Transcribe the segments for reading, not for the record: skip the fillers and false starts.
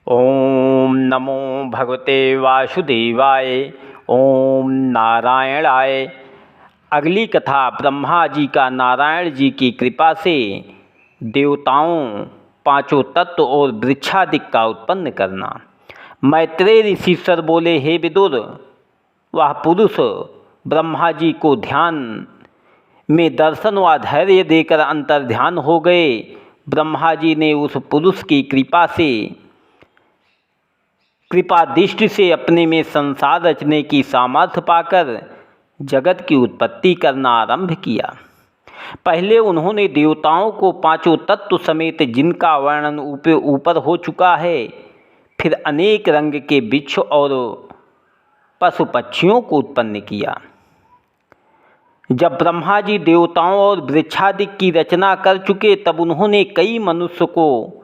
ओम नमो भगवते वासुदेवाय। ओम नारायणाय। अगली कथा ब्रह्मा जी का नारायण जी की कृपा से देवताओं, पांचों तत्व और वृक्षादिक का उत्पन्न करना। मैत्रेय ऋषि सर बोले, हे विदुर, वह पुरुष ब्रह्मा जी को ध्यान में दर्शन व धैर्य देकर अंतर्ध्यान हो गए। ब्रह्मा जी ने उस पुरुष की कृपा दृष्टि से अपने में संसार रचने की सामर्थ्य पाकर जगत की उत्पत्ति करना आरंभ किया। पहले उन्होंने देवताओं को पांचों तत्व समेत, जिनका वर्णन ऊपर हो चुका है, फिर अनेक रंग के वृक्ष और पशु पक्षियों को उत्पन्न किया। जब ब्रह्मा जी देवताओं और वृक्षादिक की रचना कर चुके, तब उन्होंने कई मनुष्य को,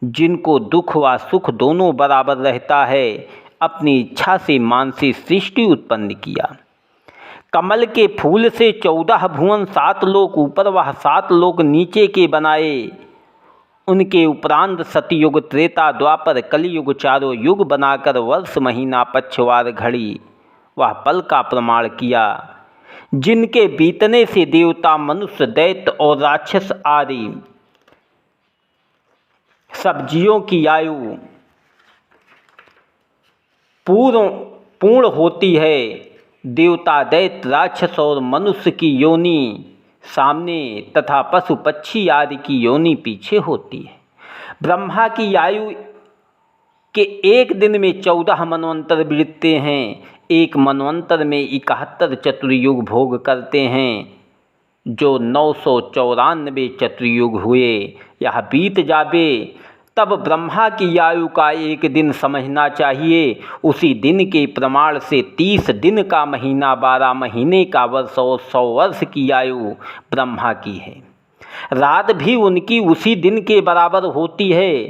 जिनको दुख व सुख दोनों बराबर रहता है, अपनी इच्छा से मानसी सृष्टि उत्पन्न किया। कमल के फूल से 14 भुवन, 7 लोक ऊपर व 7 लोक नीचे के बनाए। उनके उपरांत सतयुग, त्रेता, द्वापर, कलियुग, चारों युग बनाकर वर्ष, महीना, पक्षवार, घड़ी वह पल का प्रमाण किया, जिनके बीतने से देवता, मनुष्य, दैत्य और राक्षस आदि सब जीवों की आयु पूर्ण होती है। देवता, दैत्य, राक्षस और मनुष्य की योनि सामने तथा पशु पक्षी आदि की योनि पीछे होती है। ब्रह्मा की आयु के एक दिन में 14 मनवंतर बीतते हैं। एक मनवंतर में 71 चतुर्युग भोग करते हैं, जो 994 चतुर्युग हुए। यह बीत जावे, तब ब्रह्मा की आयु का एक दिन समझना चाहिए। उसी दिन के प्रमाण से 30 दिन का महीना, 12 महीने का वर्ष और 100 वर्ष की आयु ब्रह्मा की है। रात भी उनकी उसी दिन के बराबर होती है।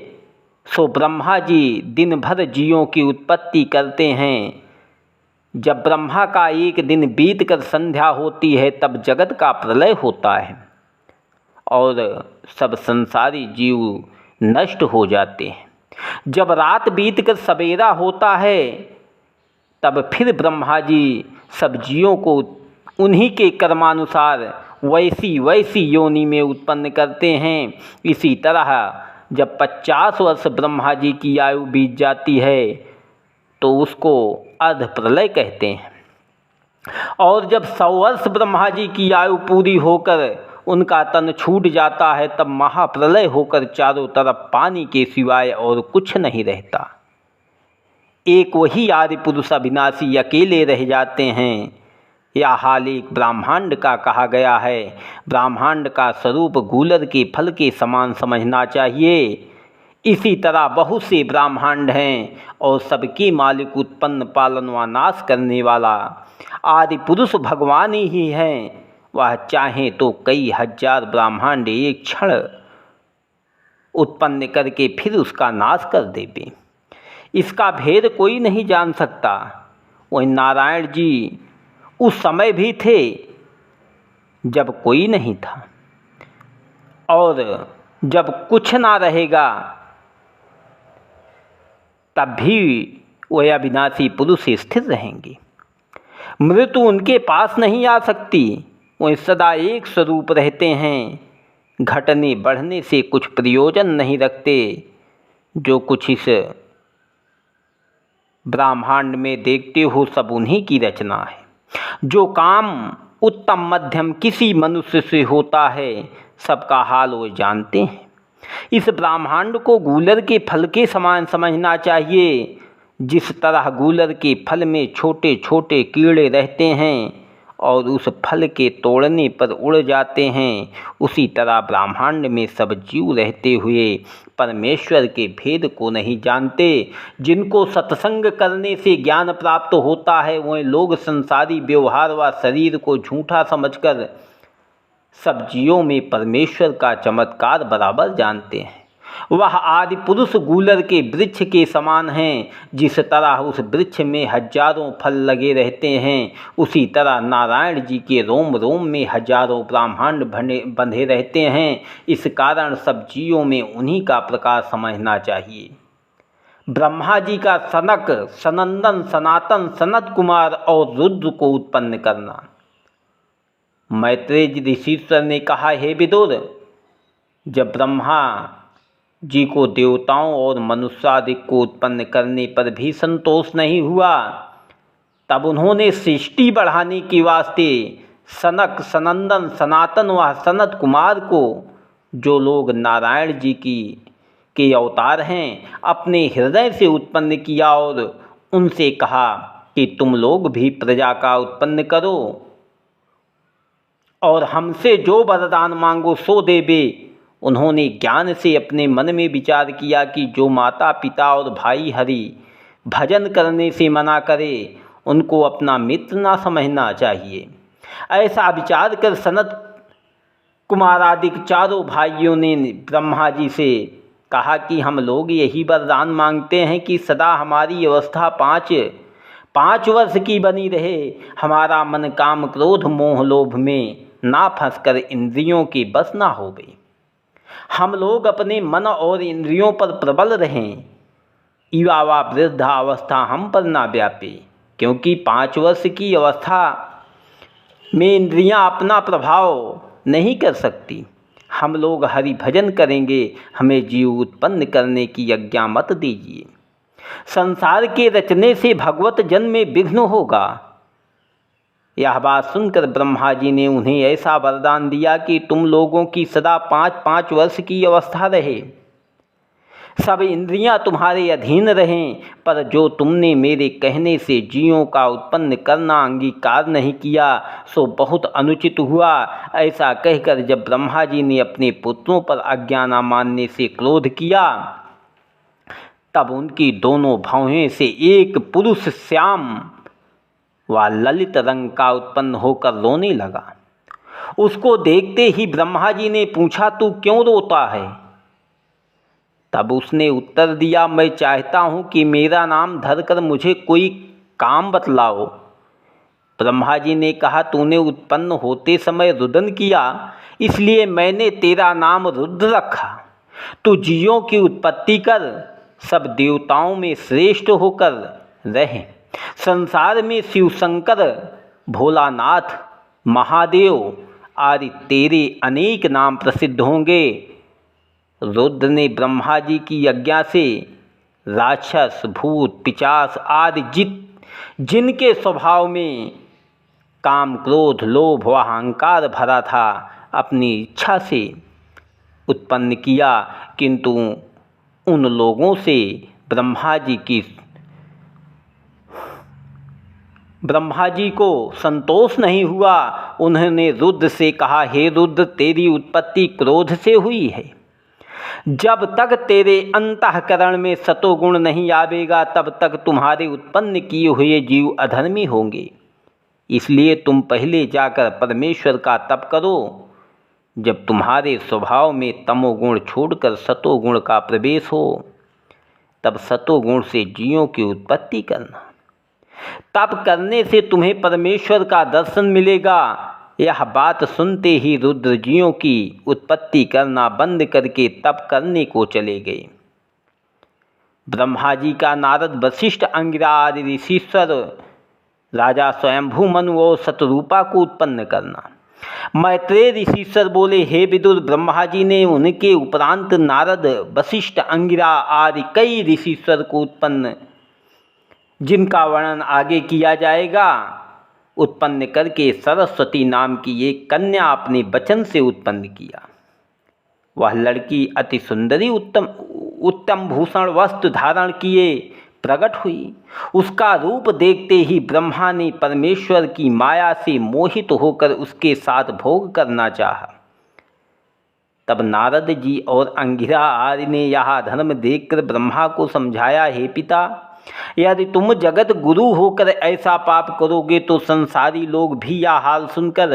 सो ब्रह्मा जी दिन भर जीवों की उत्पत्ति करते हैं। जब ब्रह्मा का एक दिन बीतकर संध्या होती है, तब जगत का प्रलय होता है और सब संसारी जीव नष्ट हो जाते हैं। जब रात बीतकर सवेरा होता है, तब फिर ब्रह्मा जी सब जीवों को उन्हीं के कर्मानुसार वैसी योनि में उत्पन्न करते हैं। इसी तरह जब 50 वर्ष ब्रह्मा जी की आयु बीत जाती है, तो उसको अर्ध प्रलय कहते हैं। और जब 100 वर्ष ब्रह्मा जी की आयु पूरी होकर उनका तन छूट जाता है, तब महाप्रलय होकर चारों तरफ पानी के सिवाय और कुछ नहीं रहता। एक वही आदि पुरुष अविनाशी अकेले रह जाते हैं। यह हाल एक ब्रह्मांड का कहा गया है। ब्रह्मांड का स्वरूप गूलर के फल के समान समझना चाहिए। इसी तरह बहुत से ब्रह्मांड हैं और सबके मालिक, उत्पन्न, पालन व नाश करने वाला आदि पुरुष भगवान ही हैं। वह चाहे तो कई हजार ब्रह्मांड एक क्षण उत्पन्न करके फिर उसका नाश कर देवे। इसका भेद कोई नहीं जान सकता। वही नारायण जी उस समय भी थे जब कोई नहीं था, और जब कुछ ना रहेगा तब भी वह अविनाशी पुरुष स्थिर रहेंगे। मृत्यु उनके पास नहीं आ सकती। वह सदा एक स्वरूप रहते हैं। घटने बढ़ने से कुछ प्रयोजन नहीं रखते। जो कुछ इस ब्रह्मांड में देखते हो, सब उन्हीं की रचना है। जो काम उत्तम मध्यम किसी मनुष्य से होता है, सबका हाल वो जानते हैं। इस ब्रह्मांड को गूलर के फल के समान समझना चाहिए। जिस तरह गूलर के फल में छोटे छोटे कीड़े रहते हैं और उस फल के तोड़ने पर उड़ जाते हैं, उसी तरह ब्रह्मांड में सब जीव रहते हुए परमेश्वर के भेद को नहीं जानते। जिनको सत्संग करने से ज्ञान प्राप्त होता है, वह लोग संसारी व्यवहार व शरीर को झूठा समझकर सब जीवों में परमेश्वर का चमत्कार बराबर जानते हैं। वह आदि पुरुष गूलर के वृक्ष के समान हैं। जिस तरह उस वृक्ष में हजारों फल लगे रहते हैं, उसी तरह नारायण जी के रोम रोम में हजारों ब्रह्मांड बंधे रहते हैं। इस कारण सब जीवों में उन्हीं का प्रकाश समझना चाहिए। ब्रह्मा जी का सनक, सनंदन, सनातन, सनत कुमार और रुद्र को उत्पन्न करना। मैत्रेय ऋषीश्वर ने कहा, हे विदुर, जब ब्रह्मा जी को देवताओं और मनुष्यादि को उत्पन्न करने पर भी संतोष नहीं हुआ, तब उन्होंने सृष्टि बढ़ाने के वास्ते सनक, सनंदन, सनातन व सनत कुमार को, जो लोग नारायण जी के अवतार हैं, अपने हृदय से उत्पन्न किया और उनसे कहा कि तुम लोग भी प्रजा का उत्पन्न करो और हमसे जो वरदान मांगो सो देवे। उन्होंने ज्ञान से अपने मन में विचार किया कि जो माता पिता और भाई हरि भजन करने से मना करे उनको अपना मित्र ना समझना चाहिए। ऐसा विचार कर सनत कुमार आदि चारों भाइयों ने ब्रह्मा जी से कहा कि हम लोग यही वरदान मांगते हैं कि सदा हमारी अवस्था पाँच वर्ष की बनी रहे, हमारा मन काम क्रोध मोह लोभ में ना फंसकर इंद्रियों के बस ना हो गए, हम लोग अपने मन और इंद्रियों पर प्रबल रहें, युवा व वृद्धावस्था हम पर ना व्यापे, क्योंकि 5 वर्ष की अवस्था में इंद्रियां अपना प्रभाव नहीं कर सकती। हम लोग हरि भजन करेंगे, हमें जीव उत्पन्न करने की आज्ञा मत दीजिए। संसार के रचने से भगवत जन्म में विघ्न होगा। यह बात सुनकर ब्रह्मा जी ने उन्हें ऐसा वरदान दिया कि तुम लोगों की सदा 5-5 वर्ष की अवस्था रहे, सब इंद्रियां तुम्हारे अधीन रहें, पर जो तुमने मेरे कहने से जीवों का उत्पन्न करना अंगीकार नहीं किया सो बहुत अनुचित हुआ। ऐसा कहकर जब ब्रह्मा जी ने अपने पुत्रों पर आज्ञा न मानने से क्रोध किया, तब उनकी दोनों भौहें से एक पुरुष श्याम व ललित रंग का उत्पन्न होकर रोने लगा। उसको देखते ही ब्रह्मा जी ने पूछा, तू क्यों रोता है? तब उसने उत्तर दिया, मैं चाहता हूँ कि मेरा नाम धरकर मुझे कोई काम बतलाओ। ब्रह्मा जी ने कहा, तूने उत्पन्न होते समय रुदन किया, इसलिए मैंने तेरा नाम रुद्र रखा। तू जीवों की उत्पत्ति कर, सब देवताओं में श्रेष्ठ होकर रहे। संसार में शिव शंकर, भोलानाथ, महादेव आदि तेरे अनेक नाम प्रसिद्ध होंगे। रुद्र ने ब्रह्मा जी की आज्ञा से राक्षस, भूत, पिशाच आदि जिनके स्वभाव में काम, क्रोध, लोभ व अहंकार भरा था, अपनी इच्छा से उत्पन्न किया, किंतु उन लोगों से ब्रह्मा जी को संतोष नहीं हुआ। उन्होंने रुद्र से कहा, हे रुद्र, तेरी उत्पत्ति क्रोध से हुई है। जब तक तेरे अंतःकरण में सतोगुण नहीं आवेगा, तब तक तुम्हारे उत्पन्न किए हुए जीव अधर्मी होंगे। इसलिए तुम पहले जाकर परमेश्वर का तप करो। जब तुम्हारे स्वभाव में तमोगुण छोड़कर सतोगुण का प्रवेश हो, तब सतोगुण से जीवों की उत्पत्ति करना। तप करने से तुम्हें परमेश्वर का दर्शन मिलेगा। यह बात सुनते ही रुद्र जीवों की उत्पत्ति करना बंद करके तप करने को चले गए। ब्रह्मा जी का नारद, वशिष्ठ, अंगिरा आदि ऋषीश्वर, राजा स्वयंभू, मनु और शतरूपा को उत्पन्न करना। मैत्रेय ऋषीश्वर बोले, हे विदुर, ब्रह्मा जी ने उनके उपरांत नारद, वशिष्ठ, अंगिरा आदि कई ऋषीश्वर को उत्पन्न, जिनका वर्णन आगे किया जाएगा, उत्पन्न करके सरस्वती नाम की एक कन्या अपने वचन से उत्पन्न किया। वह लड़की अति सुंदरी, उत्तम भूषण वस्त्र धारण किए प्रकट हुई। उसका रूप देखते ही ब्रह्मा ने परमेश्वर की माया से मोहित होकर उसके साथ भोग करना चाहा। तब नारद जी और अंगिरा आदि ने यह धर्म देखकर ब्रह्मा को समझाया, हे पिता, यदि तुम जगत गुरु होकर ऐसा पाप करोगे तो संसारी लोग भी यह हाल सुनकर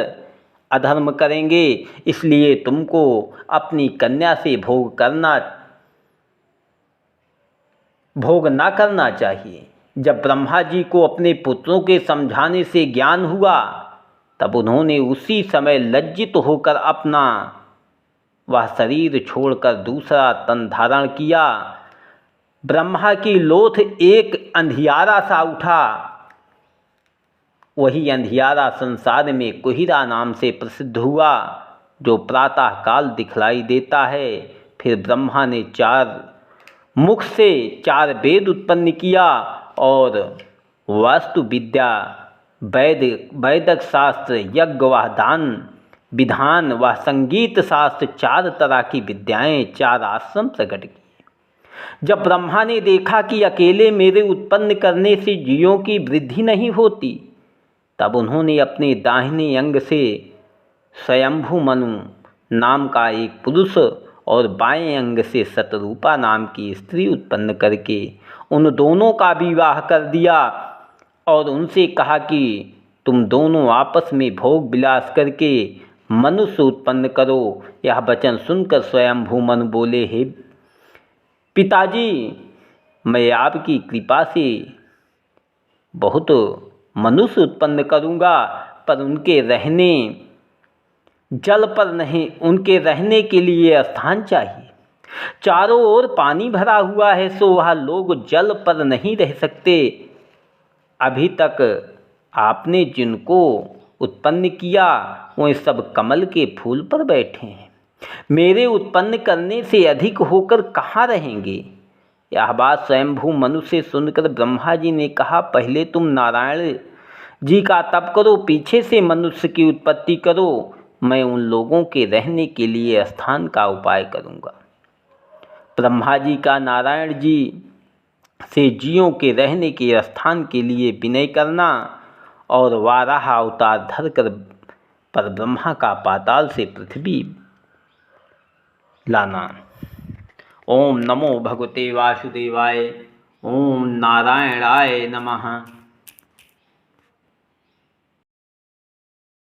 अधर्म करेंगे। इसलिए तुमको अपनी कन्या से भोग ना करना चाहिए। जब ब्रह्मा जी को अपने पुत्रों के समझाने से ज्ञान हुआ, तब उन्होंने उसी समय लज्जित होकर अपना वह शरीर छोड़कर दूसरा तन धारण किया ब्रह्मा की लोथ एक अंधियारा सा उठा। वही अंधियारा संसार में कुहिरा नाम से प्रसिद्ध हुआ, जो प्रातः काल दिखलाई देता है। फिर ब्रह्मा ने 4 मुख से 4 वेद उत्पन्न किया और वास्तु विद्या, वैदिक शास्त्र, यज्ञ व दान विधान व संगीत शास्त्र, 4 तरह की विद्याएं, 4 आश्रम प्रकट किए। जब ब्रह्मा ने देखा कि अकेले मेरे उत्पन्न करने से जीवों की वृद्धि नहीं होती, तब उन्होंने अपने दाहिने अंग से स्वयंभू मनु नाम का एक पुरुष और बाएं अंग से शतरूपा नाम की स्त्री उत्पन्न करके उन दोनों का विवाह कर दिया और उनसे कहा कि तुम दोनों आपस में भोग विलास करके मनुष्य उत्पन्न करो। यह वचन सुनकर स्वयंभू मनु बोले, हे पिताजी, मैं आपकी कृपा से बहुत मनुष्य उत्पन्न करूँगा, पर उनके रहने जल पर नहीं, उनके रहने के लिए स्थान चाहिए। चारों ओर पानी भरा हुआ है, सो वह लोग जल पर नहीं रह सकते। अभी तक आपने जिनको उत्पन्न किया वे सब कमल के फूल पर बैठे हैं, मेरे उत्पन्न करने से अधिक होकर कहाँ रहेंगे। यह बात स्वयंभू मनु से सुनकर ब्रह्मा जी ने कहा, पहले तुम नारायण जी का तप करो, पीछे से मनुष्य की उत्पत्ति करो, मैं उन लोगों के रहने के लिए स्थान का उपाय करूँगा। ब्रह्मा जी का नारायण जी से जीवों के रहने के स्थान के लिए विनय करना और वाराह अवतार धरकर पर ब्रह्मा का पाताल से पृथ्वी लाना। ओम नमो भगवते वासुदेवाय। ओम नारायणाय नमः।